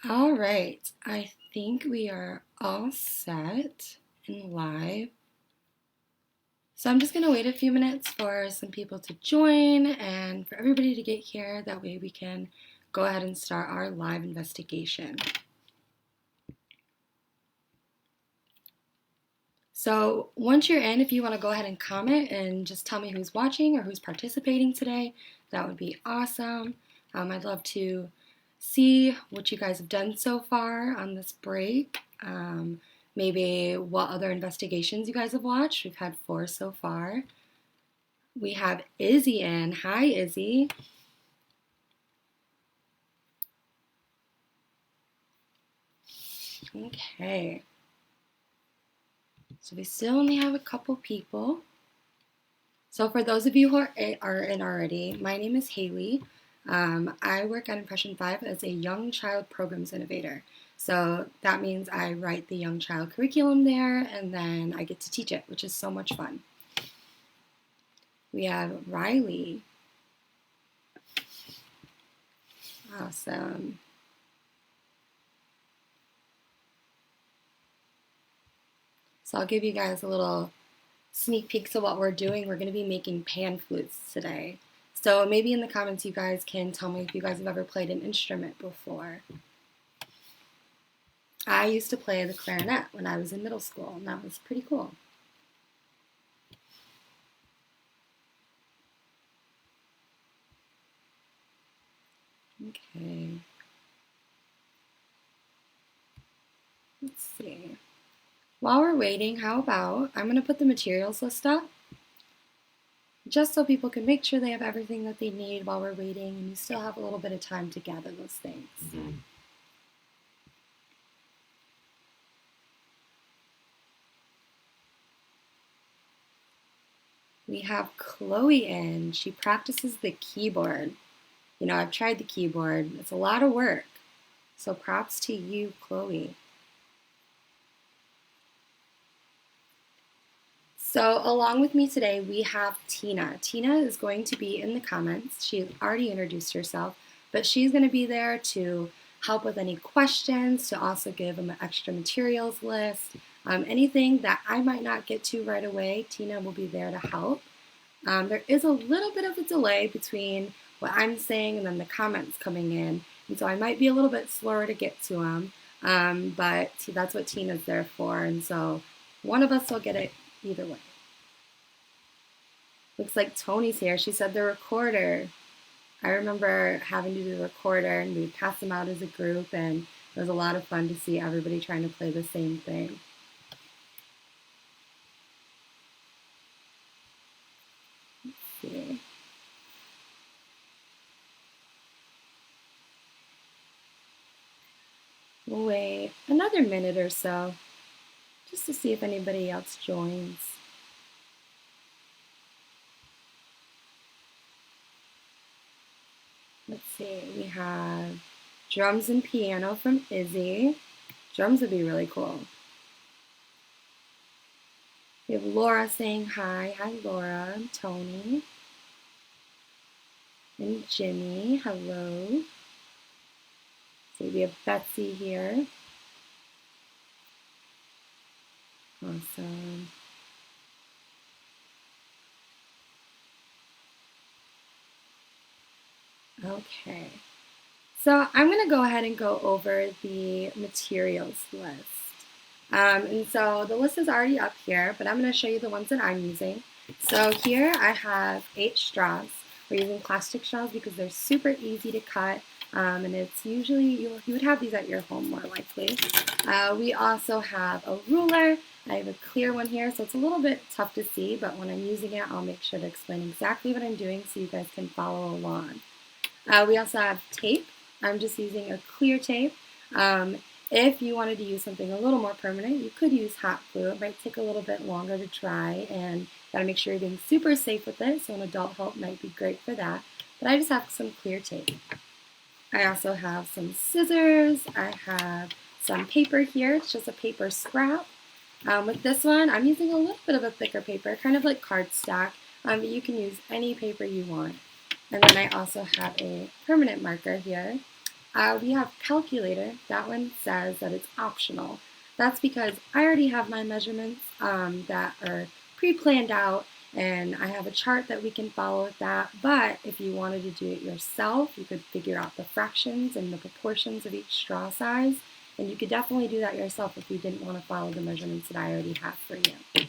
All right, I think we are all set and live. So I'm just going to wait a few minutes for some people to join and for everybody to get here. That way we can go ahead and start our live investigation. So once you're in, if you want to go ahead and comment and just tell me who's watching or who's participating today, that would be awesome. I'd love to see what you guys have done so far on this break. Maybe what other investigations you guys have watched. We've had 4 so far. We have Izzy in. Hi, Izzy. Okay. So we still only have a couple people. So for those of you who are in already, my name is Haley. I work at Impression 5 as a Young Child Programs Innovator. So that means I write the Young Child curriculum there, and then I get to teach it, which is so much fun. We have Riley. Awesome. So I'll give you guys a little sneak peeks of what we're doing. We're going to be making pan flutes today. So maybe in the comments you guys can tell me if you guys have ever played an instrument before. I used to play the clarinet when I was in middle school, and that was pretty cool. Okay. Let's see. While we're waiting, how about I'm going to put the materials list up just so people can make sure they have everything that they need while we're waiting, and you still have a little bit of time to gather those things. Mm-hmm. We have Chloe in. She practices the keyboard. You know, I've tried the keyboard. It's a lot of work. So props to you, Chloe. So along with me today, we have Tina. Tina is going to be in the comments. She's already introduced herself, but she's going to be there to help with any questions, to also give them an extra materials list. Anything that I might not get to right away, Tina will be there to help. There is a little bit of a delay between what I'm saying and then the comments coming in, and so I might be a little bit slower to get to them, but that's what Tina's there for, and so one of us will get it either way. Looks like Tony's here. She said the recorder. I remember having to do the recorder, and we'd pass them out as a group, and it was a lot of fun to see everybody trying to play the same thing. Let's see. We'll wait another minute or so just to see if anybody else joins. Let's see, we have drums and piano from Izzy. Drums would be really cool. We have Laura saying hi. Hi, Laura. And Tony. And Jimmy. Hello. So we have Betsy here. Awesome. Okay. So I'm going to go ahead and go over the materials list. And so the list is already up here, but I'm going to show you the ones that I'm using. So here I have 8 straws. We're using plastic straws because they're super easy to cut, and it's usually, you would have these at your home more likely. We also have a ruler. I have a clear one here, so it's a little bit tough to see, but when I'm using it, I'll make sure to explain exactly what I'm doing so you guys can follow along. We also have tape. I'm just using a clear tape. If you wanted to use something a little more permanent, you could use hot glue. It might take a little bit longer to dry, and you gotta make sure you're being super safe with it, so an adult help might be great for that. But I just have some clear tape. I also have some scissors. I have some paper here. It's just a paper scrap. With this one, I'm using a little bit of a thicker paper, kind of like cardstock, but you can use any paper you want. And then I also have a permanent marker here. We have calculator. That one says that it's optional. That's because I already have my measurements that are pre-planned out, and I have a chart that we can follow with that. But if you wanted to do it yourself, you could figure out the fractions and the proportions of each straw size, and you could definitely do that yourself if you didn't want to follow the measurements that I already have for you.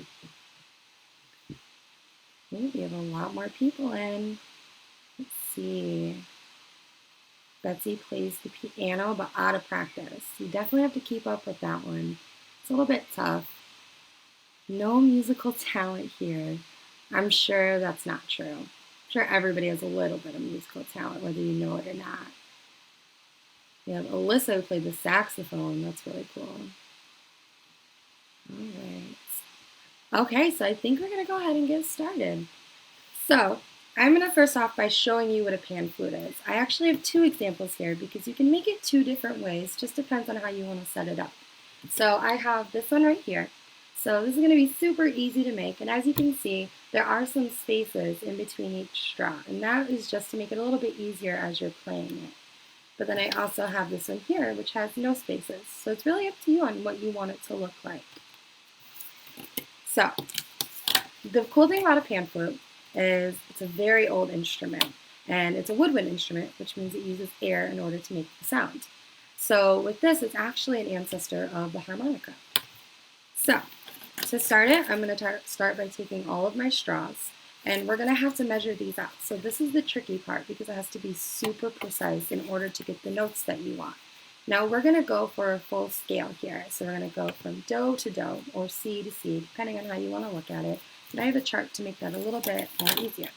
Ooh, we have a lot more people in. Let's see. Betsy plays the piano, but out of practice. You definitely have to keep up with that one. It's a little bit tough. No musical talent here. I'm sure that's not true. I'm sure everybody has a little bit of musical talent, whether you know it or not. We have Alyssa who played the saxophone. That's really cool. All right. Okay, so I think we're going to go ahead and get started. So I'm going to first off by showing you what a pan flute is. I actually have two examples here because you can make it two different ways. Just depends on how you want to set it up. So I have this one right here. So this is going to be super easy to make, and as you can see, there are some spaces in between each straw, and that is just to make it a little bit easier as you're playing it. But then I also have this one here, which has no spaces, so it's really up to you on what you want it to look like. So the cool thing about a pan flute is it's a very old instrument, and it's a woodwind instrument, which means it uses air in order to make the sound. So with this, it's actually an ancestor of the harmonica. So to start it, I'm going to start by taking all of my straws, and we're going to have to measure these out. So this is the tricky part because it has to be super precise in order to get the notes that you want. Now we're going to go for a full scale here. So we're going to go from do to do, or C to C, depending on how you want to look at it. And I have a chart to make that a little bit more easier.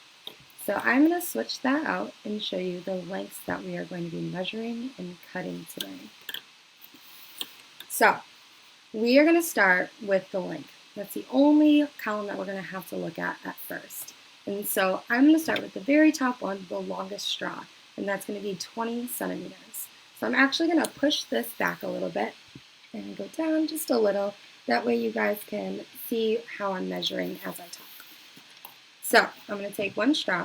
So I'm going to switch that out and show you the lengths that we are going to be measuring and cutting today. So we are going to start with the length. That's the only column that we're going to have to look at first. And so I'm going to start with the very top one, the longest straw, and that's going to be 20 centimeters. So I'm actually going to push this back a little bit and go down just a little. That way you guys can see how I'm measuring as I talk. So I'm going to take one straw,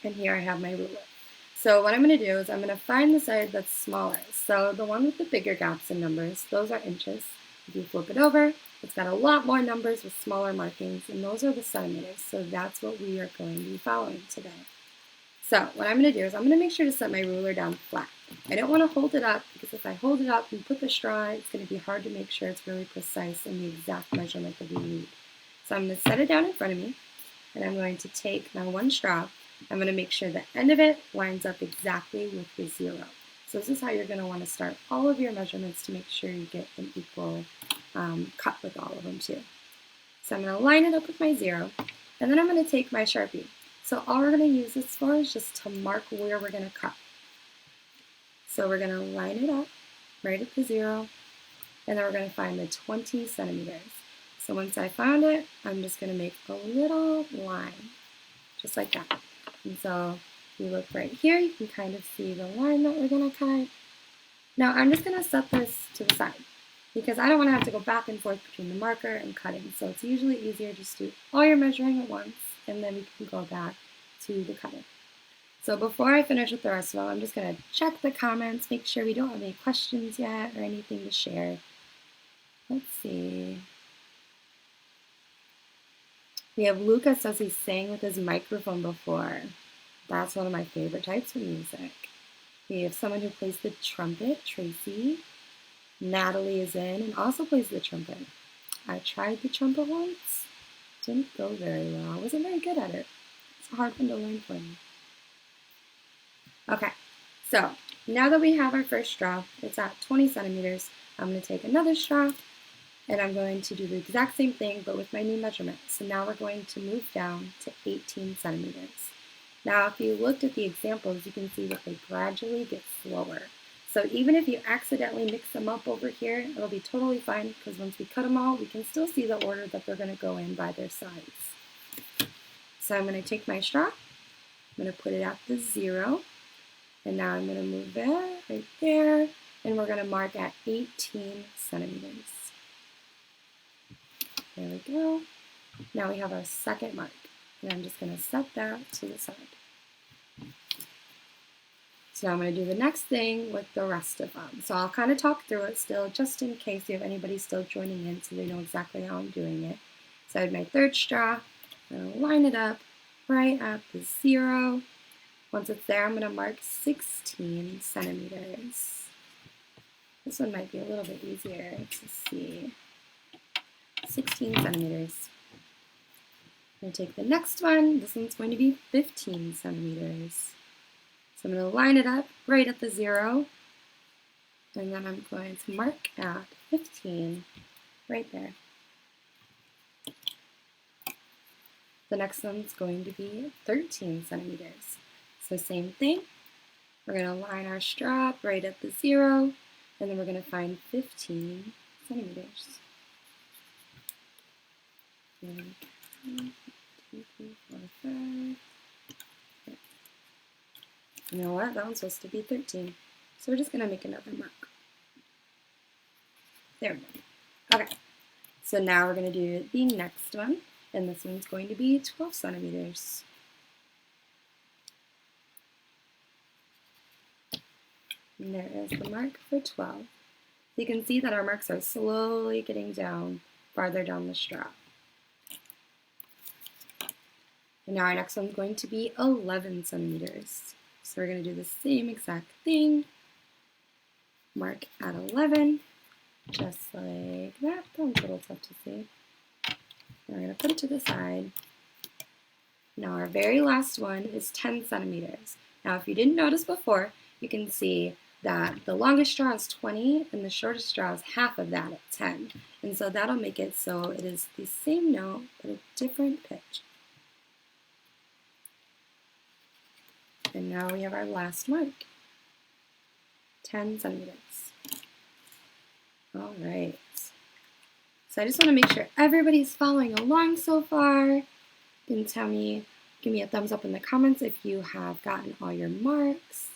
and here I have my ruler. So what I'm going to do is I'm going to find the side that's smaller. So the one with the bigger gaps in numbers, those are inches. If you flip it over, it's got a lot more numbers with smaller markings, and those are the centimeters, so that's what we are going to be following today. So what I'm going to do is I'm going to make sure to set my ruler down flat. I don't want to hold it up, because if I hold it up and put the straw, it's going to be hard to make sure it's really precise in the exact measurement that we need. So I'm going to set it down in front of me, and I'm going to take my one straw. I'm going to make sure the end of it lines up exactly with the zero. So this is how you're going to want to start all of your measurements to make sure you get an equal cut with all of them too. So I'm going to line it up with my zero, and then I'm going to take my Sharpie. So all we're going to use this for is just to mark where we're going to cut. So we're going to line it up right at the zero, and then we're going to find the 20 centimeters. So once I found it, I'm just going to make a little line, just like that. And so if you look right here, you can kind of see the line that we're going to cut. Now I'm just going to set this to the side because I don't want to have to go back and forth between the marker and cutting. So it's usually easier just to do all your measuring at once, and then we can go back to the cutting. So before I finish with the rest of them, I'm just going to check the comments, make sure we don't have any questions yet or anything to share. Let's see. We have Luca says he sang with his microphone before. That's one of my favorite types of music. We have someone who plays the trumpet, Tracy. Natalie is in and also plays the trumpet. I tried the trumpet once. Didn't go very well. I wasn't very good at it. It's a hard one to learn for me. Okay, so now that we have our first straw, it's at 20 centimeters. I'm going to take another straw, and I'm going to do the exact same thing, but with my new measurement. So now we're going to move down to 18 centimeters. Now, if you looked at the examples, you can see that they gradually get slower. So even if you accidentally mix them up over here, it'll be totally fine, because once we cut them all, we can still see the order that they're going to go in by their size. So I'm going to take my straw, I'm going to put it at the zero, and now I'm going to move that right there, and we're going to mark at 18 centimeters. There we go. Now we have our second mark, and I'm just going to set that to the side. So I'm going to do the next thing with the rest of them. So I'll kind of talk through it still, just in case you have anybody still joining in so they know exactly how I'm doing it. So I have my third straw, I'm going to line it up right at the 0. Once it's there, I'm going to mark 16 centimeters. This one might be a little bit easier to see. 16 centimeters. I'm going to take the next one. This one's going to be 15 centimeters. So I'm going to line it up right at the 0, and then I'm going to mark at 15 right there. The next one's going to be 13 centimeters. So same thing. We're going to line our straw up right at the 0, and then we're going to find 15 centimeters. 1, 2, 3, 4, 5. You know what? That one's supposed to be 13. So we're just going to make another mark. There we go. Okay. So now we're going to do the next one. And this one's going to be 12 centimeters. And there is the mark for 12. So you can see that our marks are slowly getting down, farther down the straw. And now our next one's going to be 11 centimeters. So we're going to do the same exact thing. Mark at 11, just like that. That one's a little tough to see. We're going to put it to the side. Now our very last one is 10 centimeters. Now if you didn't notice before, you can see that the longest straw is 20 and the shortest straw is half of that at 10. And so that'll make it so it is the same note but a different pitch. And now we have our last mark, 10 centimeters. All right. So I just want to make sure everybody's following along so far. You can tell me, give me a thumbs up in the comments if you have gotten all your marks.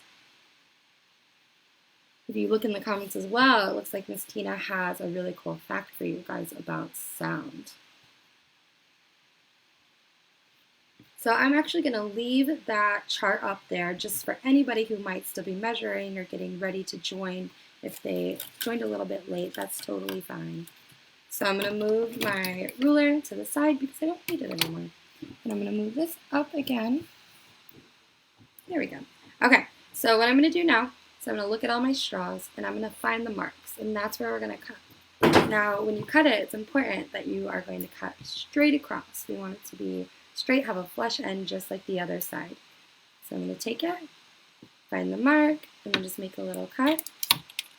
If you look in the comments as well, it looks like Miss Tina has a really cool fact for you guys about sound. So I'm actually going to leave that chart up there just for anybody who might still be measuring or getting ready to join. If they joined a little bit late, that's totally fine. So I'm going to move my ruler to the side because I don't need it anymore. And I'm going to move this up again. There we go. Okay, so what I'm going to do now is I'm going to look at all my straws and I'm going to find the marks. And that's where we're going to cut. Now, when you cut it, it's important that you are going to cut straight across. We want it to be straight, have a flush end just like the other side. So I'm going to take it, find the mark, and then just make a little cut.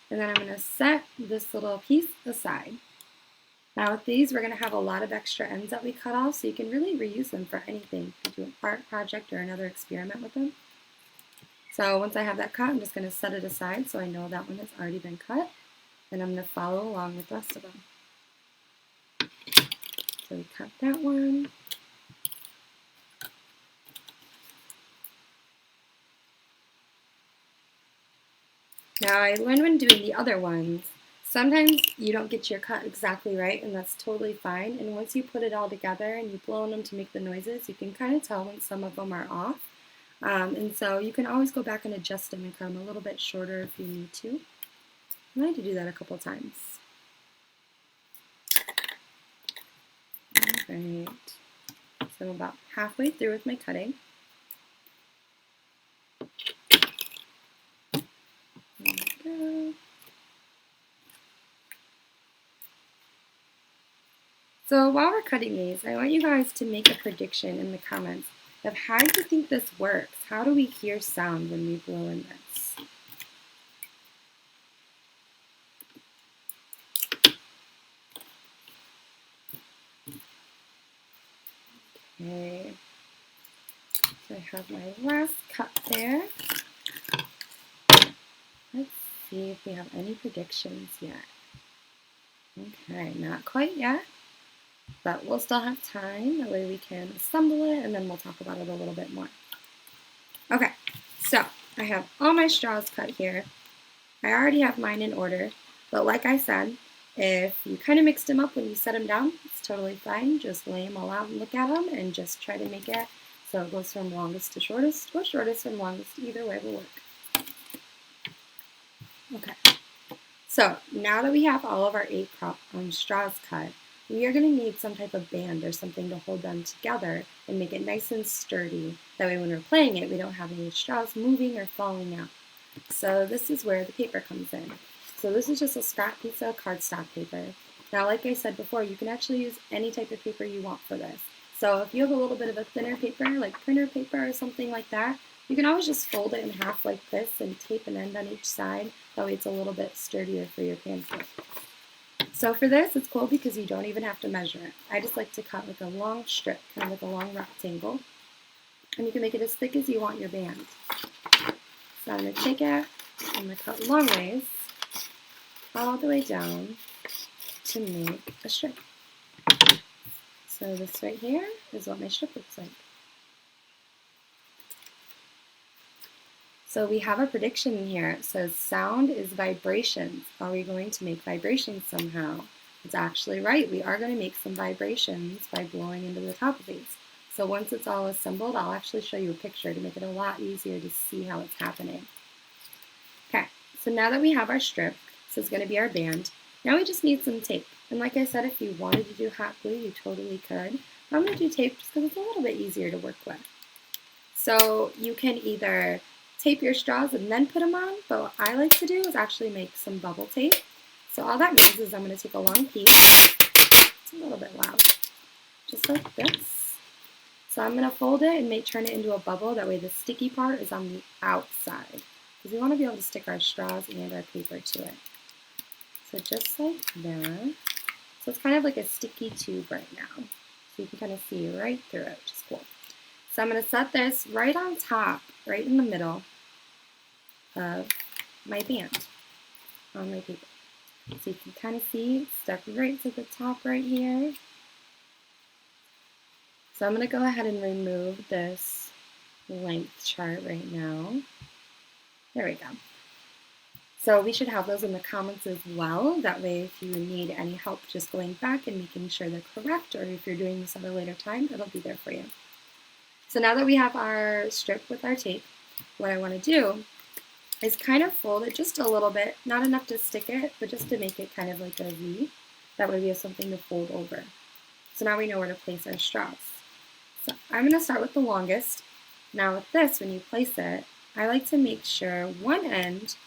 And then I'm going to set this little piece aside. Now with these, we're going to have a lot of extra ends that we cut off, so you can really reuse them for anything. You can do an art project or another experiment with them. So once I have that cut, I'm just going to set it aside so I know that one has already been cut. And I'm going to follow along with the rest of them. So we cut that one. Now I learned when doing the other ones, sometimes you don't get your cut exactly right, and that's totally fine. And once you put it all together and you blow on them to make the noises, you can kind of tell when some of them are off. And so you can always go back and adjust them and cut them a little bit shorter if you need to. I had to do that a couple times. All right. So I'm about halfway through with my cutting. There we go. So while we're cutting these, I want you guys to make a prediction in the comments of how you think this works. How do we hear sound when we blow in this? Okay, so I have my last cut there. Let's see if we have any predictions yet. Okay, not quite yet, but we'll still have time. That way we can assemble it and then we'll talk about it a little bit more. Okay, so I have all my straws cut here. I already have mine in order, but like I said, if you kind of mixed them up when you set them down, it's totally fine. Just lay them all out and look at them and just try to make it so it goes from longest to shortest or shortest from longest. Either way will work. Okay, so now that we have all of our 8 straws cut, we are going to need some type of band or something to hold them together and make it nice and sturdy. That way when we're playing it, we don't have any straws moving or falling out. So this is where the paper comes in. So this is just a scrap piece of cardstock paper. Now, like I said before, you can actually use any type of paper you want for this. So if you have a little bit of a thinner paper, like printer paper or something like that, you can always just fold it in half like this and tape an end on each side. That way it's a little bit sturdier for your pamphlet. So for this, it's cool because you don't even have to measure it. I just like to cut like a long strip, kind of like a long rectangle. And you can make it as thick as you want your band. So I'm going to take it, I'm going to cut long ways, all the way down to make a strip. So this right here is what my strip looks like. So we have a prediction here. It says sound is vibrations. Are we going to make vibrations somehow? It's actually right. We are going to make some vibrations by blowing into the top of these. So once it's all assembled, I'll actually show you a picture to make it a lot easier to see how it's happening. Okay, so now that we have our strip, this is going to be our band. Now we just need some tape. And like I said, if you wanted to do hot glue, you totally could. I'm going to do tape just because it's a little bit easier to work with. So you can either tape your straws and then put them on, but what I like to do is actually make some bubble tape. So all that means is I'm going to take a long piece, it's a little bit loud, just like this. So I'm going to fold it and turn it into a bubble, that way the sticky part is on the outside. Because we want to be able to stick our straws and our paper to it. So just like that. So it's kind of like a sticky tube right now. So you can kind of see right through it, which is cool. So I'm going to set this right on top, right in the middle of my band on my paper. So you can kind of see it's stuck right to the top right here. So I'm going to go ahead and remove this length chart right now. There we go. So we should have those in the comments as well. That way if you need any help just going back and making sure they're correct, or if you're doing this at a later time, it'll be there for you. So now that we have our strip with our tape, what I want to do is kind of fold it just a little bit, not enough to stick it, but just to make it kind of like a V. That way we have something to fold over. So now we know where to place our straws. So I'm going to start with the longest. Now with this, when you place it, I like to make sure one end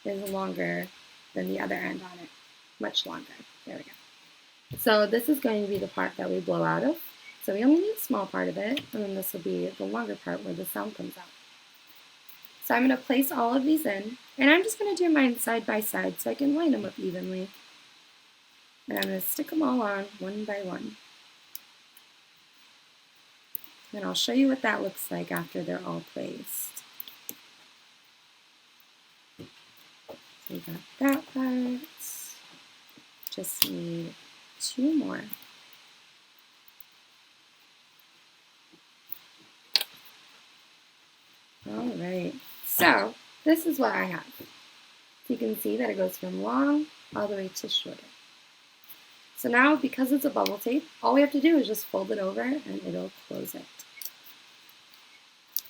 is longer than the other end on it, much longer. There we go. So this is going to be the part that we blow out of. So we only need a small part of it, and then this will be the longer part where the sound comes out. So I'm going to place all of these in, and I'm just going to do mine side by side so I can line them up evenly. And I'm going to stick them all on one by one. And I'll show you what that looks like after they're all placed. So we got that part. Just need 2 more. Alright, so this is what I have. So you can see that it goes from long all the way to shorter. So now, because it's a bubble tape, all we have to do is just fold it over and it'll close it.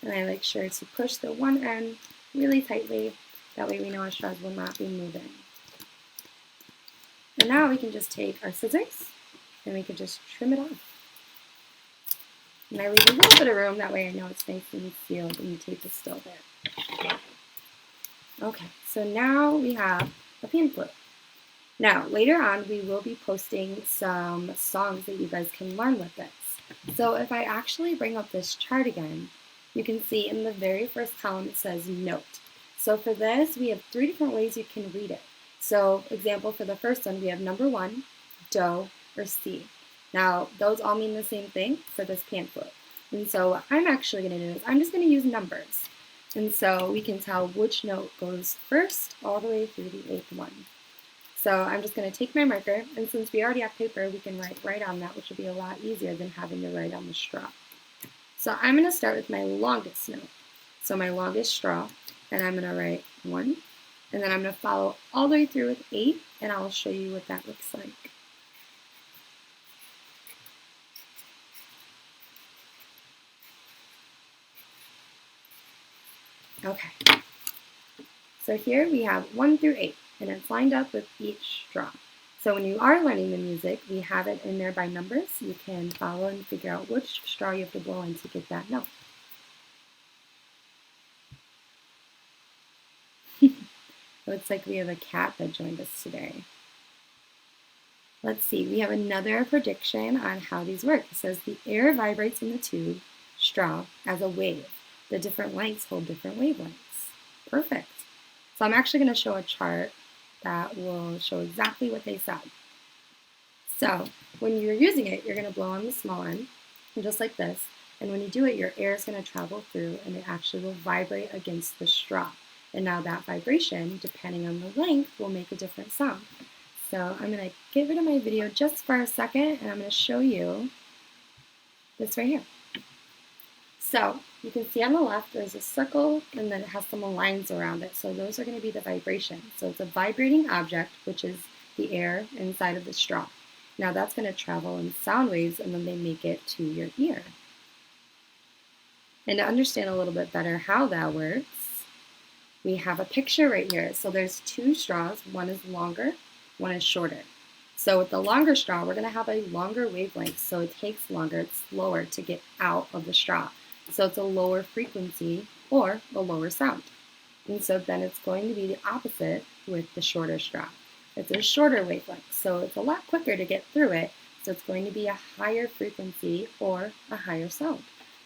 And I make sure to push the one end really tightly, that way we know our straws will not be moving. And now we can just take our scissors and we can just trim it off. And I leave a little bit of room, that way I know it's nice and sealed and the tape is still there. Okay, so now we have a pamphlet. Now, later on, we will be posting some songs that you guys can learn with this. So if I actually bring up this chart again, you can see in the very first column it says note. So for this, we have 3 different ways you can read it. So, example, for the first one, we have number 1, do, or si. Now, those all mean the same thing for this pamphlet. And so what I'm actually going to do is I'm just going to use numbers. And so we can tell which note goes first all the way through the 8th one. So I'm just going to take my marker, and since we already have paper, we can write right on that, which will be a lot easier than having to write on the straw. So I'm going to start with my longest note. So my longest straw, and I'm going to write 1, and then I'm going to follow all the way through with 8, and I'll show you what that looks like. Okay, So here we have 1 through 8, and it's lined up with each straw. So when you are learning the music, we have it in there by numbers. You can follow and figure out which straw you have to blow in to get that note. Looks like we have a cat that joined us today. Let's see, we have another prediction on how these work. It says the air vibrates in the tube straw as a wave. The different lengths hold different wavelengths. Perfect. So I'm actually going to show a chart that will show exactly what they said. So when you're using it, you're going to blow on the small end, just like this. And when you do it, your air is going to travel through and it actually will vibrate against the straw. And now that vibration, depending on the length, will make a different sound. So I'm going to get rid of my video just for a second and I'm going to show you this right here. So you can see on the left there's a circle and then it has some lines around it. So those are going to be the vibrations. So it's a vibrating object, which is the air inside of the straw. Now that's going to travel in sound waves and then they make it to your ear. And to understand a little bit better how that works, we have a picture right here. So there's two straws, one is longer, one is shorter. So with the longer straw, we're going to have a longer wavelength, so it takes longer, it's slower to get out of the straw. So it's a lower frequency or a lower sound. And so then it's going to be the opposite with the shorter straw. It's a shorter wavelength, so it's a lot quicker to get through it, so it's going to be a higher frequency or a higher sound.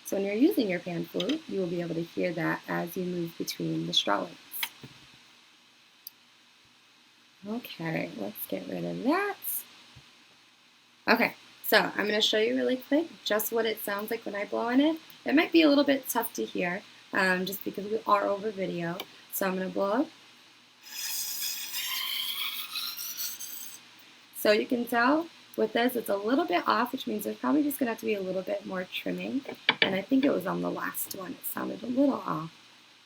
So when you're using your pan flute, you will be able to hear that as you move between the straw lengths. Okay, let's get rid of that. Okay, so I'm going to show you really quick just what it sounds like when I blow in it. It might be a little bit tough to hear just because we are over video. So I'm going to blow. So you can tell with this it's a little bit off, which means there's probably just going to have to be a little bit more trimming. And I think it was on the last one. It sounded a little off.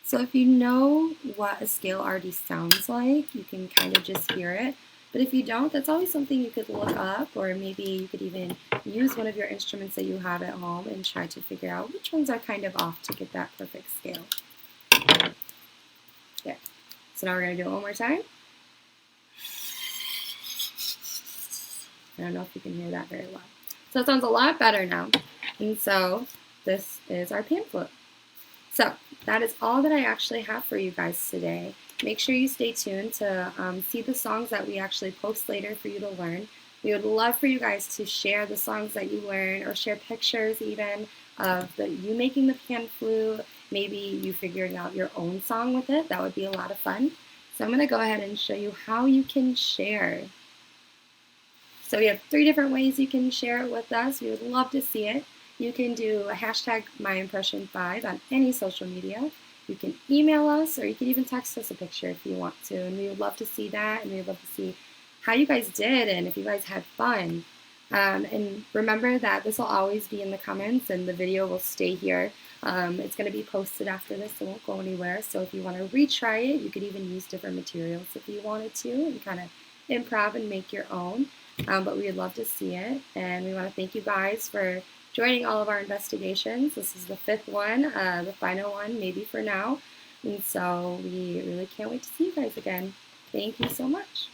So if you know what a scale already sounds like, you can kind of just hear it. But if you don't, that's always something you could look up, or maybe you could even use one of your instruments that you have at home and try to figure out which ones are kind of off to get that perfect scale. There. So now we're going to do it one more time. I don't know if you can hear that very well. So it sounds a lot better now. And so this is our pan flute. So that is all that I actually have for you guys today. Make sure you stay tuned to see the songs that we actually post later for you to learn. We would love for you guys to share the songs that you learn or share pictures even of you making the pan flute, maybe you figuring out your own song with it. That would be a lot of fun. So I'm going to go ahead and show you how you can share. So we have 3 different ways you can share it with us. We would love to see it. You can do a hashtag MyImpression5 on any social media. You can email us or you can even text us a picture if you want to. And we would love to see that, and we would love to see how you guys did and if you guys had fun. And remember that this will always be in the comments and the video will stay here. It's going to be posted after this. It won't go anywhere. So if you want to retry it, you could even use different materials if you wanted to and kind of improv and make your own. But we would love to see it. And we want to thank you guys for joining all of our investigations. This is the 5th one, the final one, maybe for now. And so we really can't wait to see you guys again. Thank you so much.